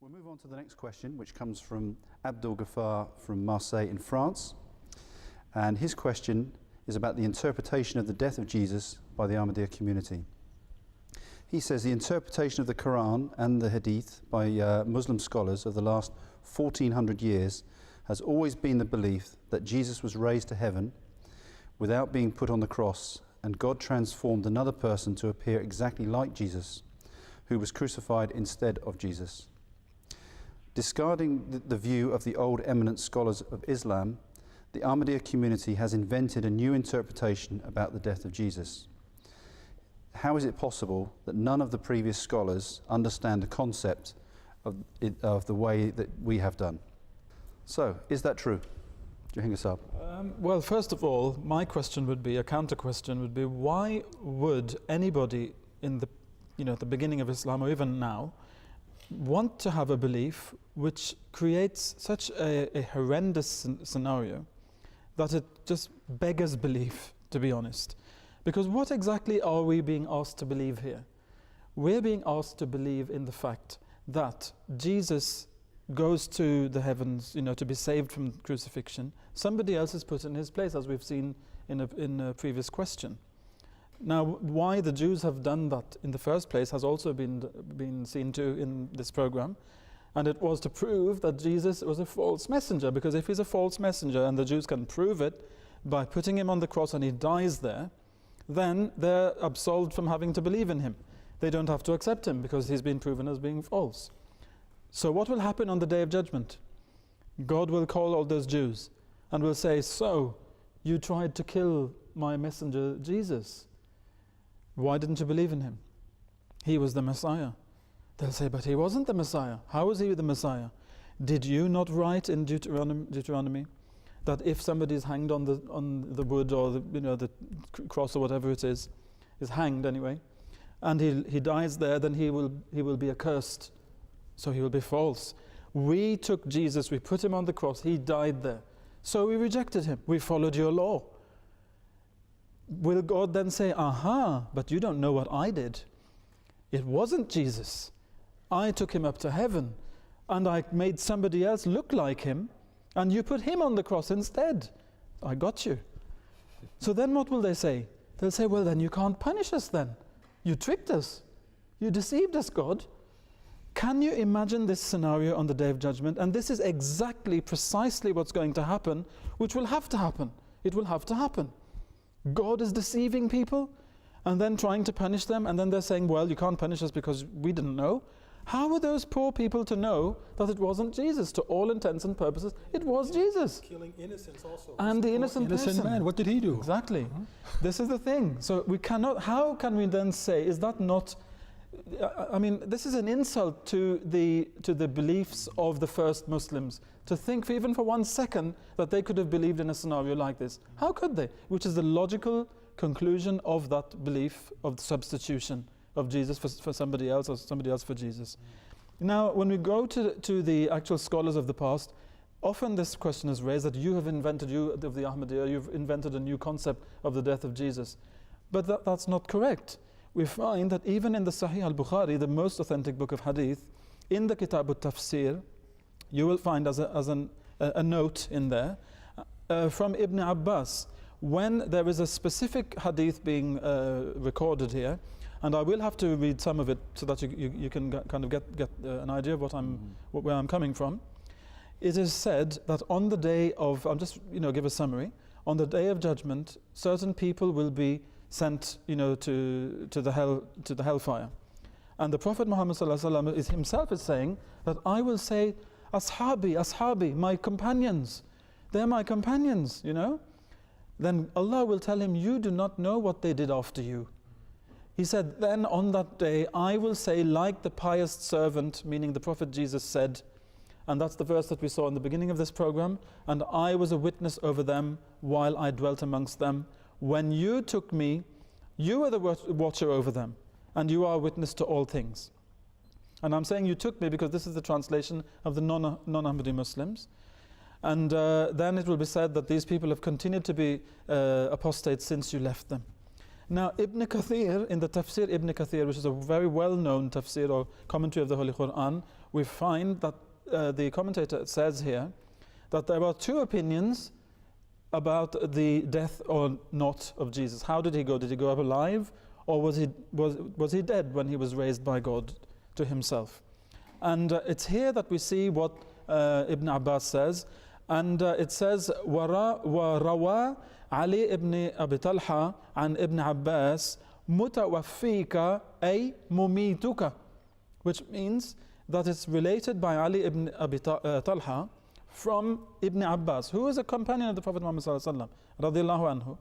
We'll move on to the next question, which comes from Abdul Ghaffar from Marseille in France. And his question is about the interpretation of the death of Jesus by the Ahmadiyya community. He says the interpretation of the Quran and the Hadith by Muslim scholars of the last 1400 years has always been the belief that Jesus was raised to heaven without being put on the cross, and God transformed another person to appear exactly like Jesus, who was crucified instead of Jesus. Discarding the view of the old eminent scholars of Islam, the Ahmadiyya community has invented a new interpretation about the death of Jesus. How is it possible that none of the previous scholars understand the concept of the way that we have done? So, is that true? Jahangir? Well, first of all, my question would be, a counter question would be, why would anybody in the the beginning of Islam, or even now, want to have a belief which creates such a horrendous scenario that it just beggars belief, to be honest? Because what exactly are we being asked to believe here? We're being asked to believe in the fact that Jesus goes to the heavens, to be saved from crucifixion. Somebody else is put in his place, as we've seen in a previous question. Now, why the Jews have done that in the first place has also been seen to in this program, and it was to prove that Jesus was a false messenger, because if he's a false messenger and the Jews can prove it by putting him on the cross and he dies there, then they're absolved from having to believe in him. They don't have to accept him because he's been proven as being false. So what will happen on the Day of Judgment? God will call all those Jews and will say, so you tried to kill my messenger Jesus. Why didn't you believe in him? He was the Messiah. They'll say, but he wasn't the Messiah. How was he the Messiah? Did you not write in Deuteronomy that if somebody is hanged on the wood, or the cross or whatever it is hanged anyway, and he dies there, then he will be accursed, so he will be false. We took Jesus, we put him on the cross, he died there, so we rejected him, we followed your law. Will God then say, aha, but you don't know what I did? It wasn't Jesus. I took him up to heaven, and I made somebody else look like him, and you put him on the cross instead. I got you. So then what will they say? They'll say, well, then you can't punish us then. You tricked us. You deceived us, God. Can you imagine this scenario on the Day of Judgment? And this is exactly, precisely what's going to happen, which will have to happen. It will have to happen. God is deceiving people and then trying to punish them, and then they're saying, well, you can't punish us because we didn't know. How were those poor people to know that it wasn't Jesus? To all intents and purposes, it was Jesus. Killing innocents also. And the innocent person. Man, what did he do? Exactly. This is the thing. So we cannot, how can we then say, is that not, I mean, this is an insult to the beliefs of the first Muslims, to think even for 1 second that they could have believed in a scenario like this. How could they? Which is the logical conclusion of that belief of the substitution of Jesus for somebody else, or somebody else for Jesus. Now, when we go to the actual scholars of the past, often this question is raised that you of the Ahmadiyya, you've invented a new concept of the death of Jesus. But that's not correct. We find that even in the Sahih al-Bukhari, the most authentic book of hadith, in the Kitab al-Tafsir, you will find as a note in there from Ibn Abbas, when there is a specific hadith being recorded here, and I will have to read some of it so that you can kind of get an idea of where I'm coming from. It is said that on the day of, I'll just give a summary, on the Day of Judgment, certain people will be sent to the hellfire, and the Prophet Muhammad ﷺ himself is saying that I will say, ashabi, my companions, they're my companions, Then Allah will tell him, you do not know what they did after you. He said, then on that day I will say, like the pious servant, meaning the Prophet Jesus said, and that's the verse that we saw in the beginning of this program, and I was a witness over them while I dwelt amongst them. When you took me, you were the watcher over them, and you are a witness to all things. And I'm saying you took me because this is the translation of the non-Ahmadi Muslims. And then it will be said that these people have continued to be apostates since you left them. Now, Ibn Kathir, in the Tafsir Ibn Kathir, which is a very well-known tafsir or commentary of the Holy Quran, we find that the commentator says here that there are two opinions about the death or not of Jesus. How did he go? Did he go up alive, or was he dead when he was raised by God to himself? And it's here that we see what Ibn Abbas says, and it says وَرَوَى عَلِي ibn Abi Talha عن Ibn Abbas مُتَوَفِّيكَ أي مُمِيتُكَ, which means that it's related by Ali ibn Abi Talha from Ibn Abbas, who is a companion of the Prophet Muhammad sallallahu alaihi wasallam.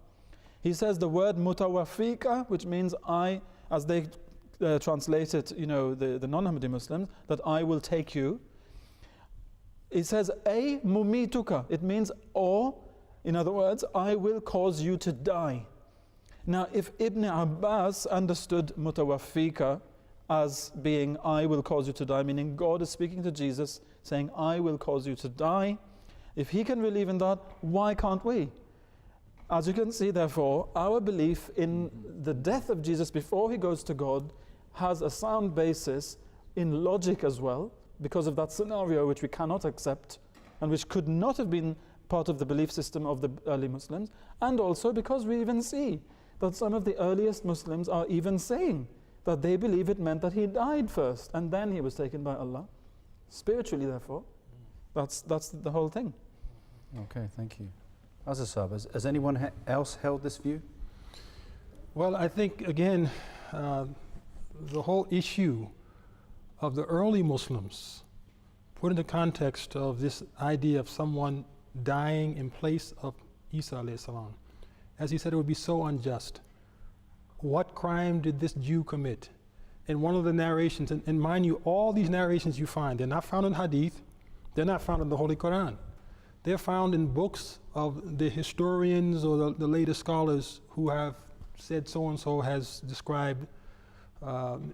He says the word mutawaffika, which means I, as they translate it, the non-Ahmadiyya Muslims, that I will take you. He says a mumituka, it means or, in other words, I will cause you to die. Now, if Ibn Abbas understood mutawaffika as being I will cause you to die, meaning God is speaking to Jesus saying I will cause you to die, if he can believe in that, why can't we? As you can see, therefore, our belief in the death of Jesus before he goes to God has a sound basis in logic as well, because of that scenario which we cannot accept and which could not have been part of the belief system of the early Muslims, and also because we even see that some of the earliest Muslims are even saying that they believe it meant that he died first and then he was taken by Allah. Spiritually, therefore, that's the whole thing. Okay, thank you. Azasab, has anyone else held this view? Well, I think, again, the whole issue of the early Muslims, put in the context of this idea of someone dying in place of Isa alayhi salam, as he said, it would be so unjust. What crime did this Jew commit? In one of the narrations, and mind you, all these narrations you find, they're not found in Hadith, they're not found in the Holy Quran. They're found in books of the historians or the later scholars who have said so-and-so has described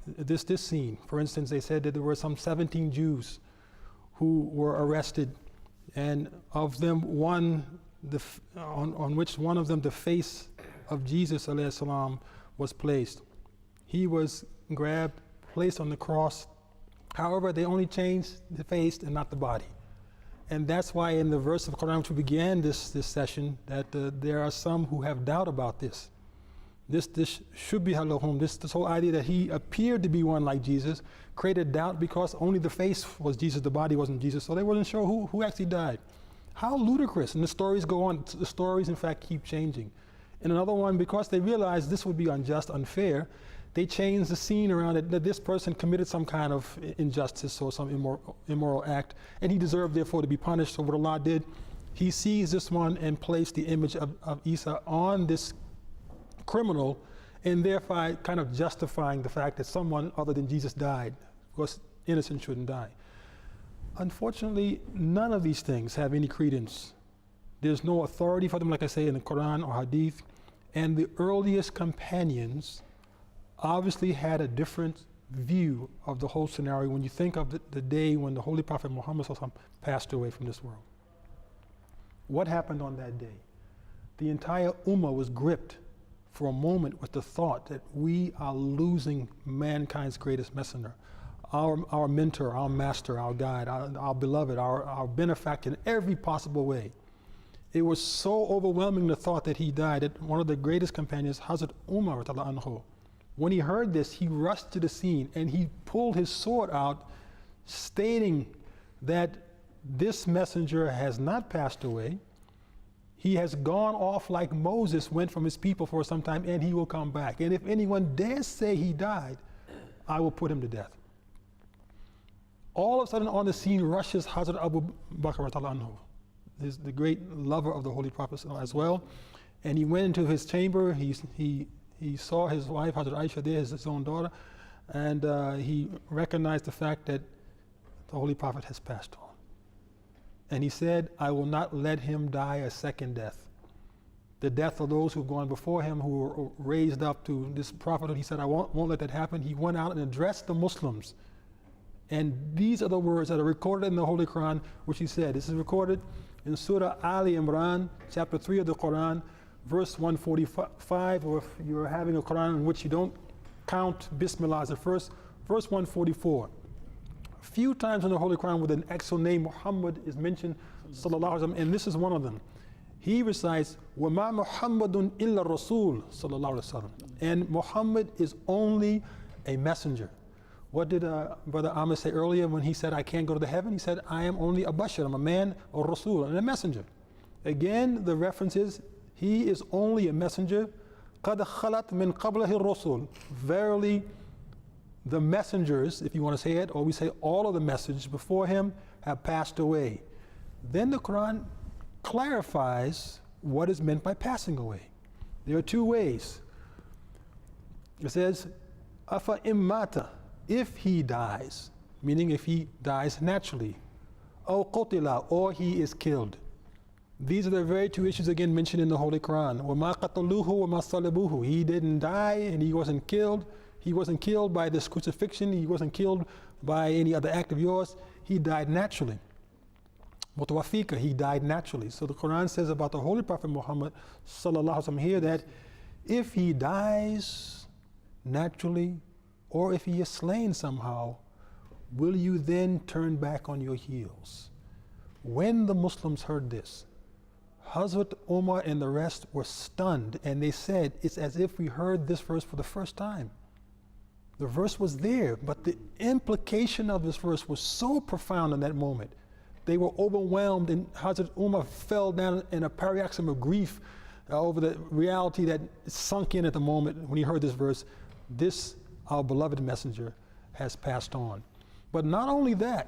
this scene. For instance, they said that there were some 17 Jews who were arrested, and of them on which one of them the face of Jesus alayhi salam was placed. He was grabbed, placed on the cross. However, they only changed the face and not the body. And that's why in the verse of Quran which we began this session, that there are some who have doubt about this. This should be halahum. This whole idea that he appeared to be one like Jesus created doubt because only the face was Jesus, the body wasn't Jesus, so they wasn't sure who actually died. How ludicrous. And the stories go on. The stories, in fact, keep changing. In another one, because they realized this would be unjust, unfair, they changed the scene around it, that this person committed some kind of injustice or some immoral act, and he deserved, therefore, to be punished. So what Allah did, he seized this one and placed the image of Isa on this criminal, and thereby kind of justifying the fact that someone other than Jesus died, because innocent shouldn't die. Unfortunately, none of these things have any credence. There's no authority for them, like I say, in the Quran or Hadith, and the earliest companions obviously had a different view of the whole scenario when you think of the day when the Holy Prophet Muhammad passed away from this world. What happened on that day? The entire Ummah was gripped for a moment with the thought that we are losing mankind's greatest messenger, our mentor, our master, our guide, our beloved, our benefactor in every possible way. It was so overwhelming, the thought that he died, that one of the greatest companions, Hazrat Umar anhu, when he heard this, he rushed to the scene and he pulled his sword out, stating that this messenger has not passed away. He has gone off like Moses went from his people for some time, and he will come back. And if anyone dares say he died, I will put him to death. All of a sudden on the scene rushes Hazrat Abu Bakr anhu, the great lover of the Holy Prophet as well. And he went into his chamber, he saw his wife, Hazrat Aisha there, his own daughter, and he recognized the fact that the Holy Prophet has passed on. And he said, I will not let him die a second death. The death of those who've gone before him, who were raised up to this prophethood, he said, I won't let that happen. He went out and addressed the Muslims. And these are the words that are recorded in the Holy Quran, which he said. This is recorded in Surah Ali Imran, chapter 3 of the Quran, verse 145, or if you're having a Quran in which you don't count Bismillah as the first, verse 144. few times in the Holy Quran where the actual name Muhammad is mentioned, sallallahu alaihi wasallam, and this is one of them. He recites, وَمَا مُحَمَّدٌ إِلَّا الرَّسُولُ sallallahu alaihi wasallam. And Muhammad is only a messenger. What did Brother Ahmed say earlier when he said, I can't go to the heaven? He said, I am only a bashar, I'm a man, or Rasul, and a messenger. Again, the reference is, he is only a messenger. قَدْ خَلَتْ مِنْ قَبْلَهِ الرُّسُلُ. Verily, the messengers, if you want to say it, or we say all of the messages before him have passed away. Then the Quran clarifies what is meant by passing away. There are two ways. It says, afa immata, if he dies, meaning if he dies naturally, aw qutila, or he is killed. These are the very two issues again mentioned in the Holy Quran. وَمَا قَتَلُوهُ وَمَا صَلَبُوهُ. He didn't die and he wasn't killed. He wasn't killed by this crucifixion. He wasn't killed by any other act of yours. He died naturally. Mutawafika, he died naturally. So the Quran says about the Holy Prophet Muhammad sallallahu alaihi wasallam here that if he dies naturally or if he is slain somehow, will you then turn back on your heels? When the Muslims heard this, Hazrat Umar and the rest were stunned, and they said, it's as if we heard this verse for the first time. The verse was there, but the implication of this verse was so profound in that moment. They were overwhelmed, and Hazrat Umar fell down in a paroxysm of grief over the reality that sunk in at the moment when he heard this verse. This, our beloved messenger, has passed on. But not only that,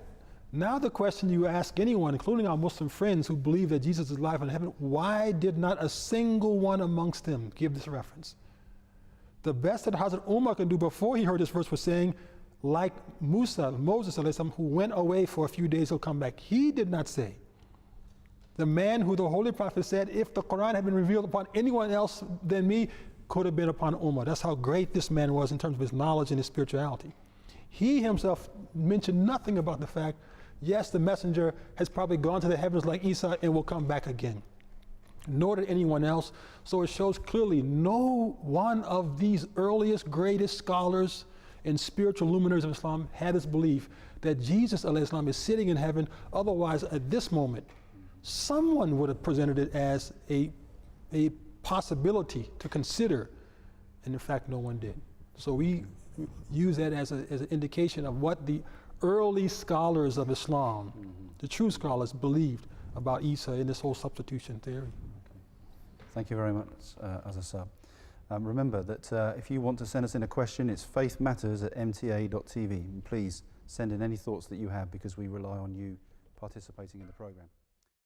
now the question you ask anyone, including our Muslim friends who believe that Jesus is alive in heaven, why did not a single one amongst them give this reference? The best that Hazrat Umar could do before he heard this verse was saying, like Moses, who went away for a few days, he'll come back. He did not say. The man who the Holy Prophet said, if the Quran had been revealed upon anyone else than me, could have been upon Umar. That's how great this man was in terms of his knowledge and his spirituality. He himself mentioned nothing about the fact, yes, the messenger has probably gone to the heavens like Isa and will come back again. Nor did anyone else. So it shows clearly no one of these earliest, greatest scholars and spiritual luminaries of Islam had this belief that Jesus ﷺ is sitting in heaven. Otherwise, at this moment, someone would have presented it as a possibility to consider, and in fact, no one did. So we use that as an indication of what the early scholars of Islam, the true scholars, believed about Isa in this whole substitution theory. Okay. Thank you very much, Azasab. Remember that if you want to send us in a question, it's faithmatters@mta.tv. And please send in any thoughts that you have, because we rely on you participating in the program.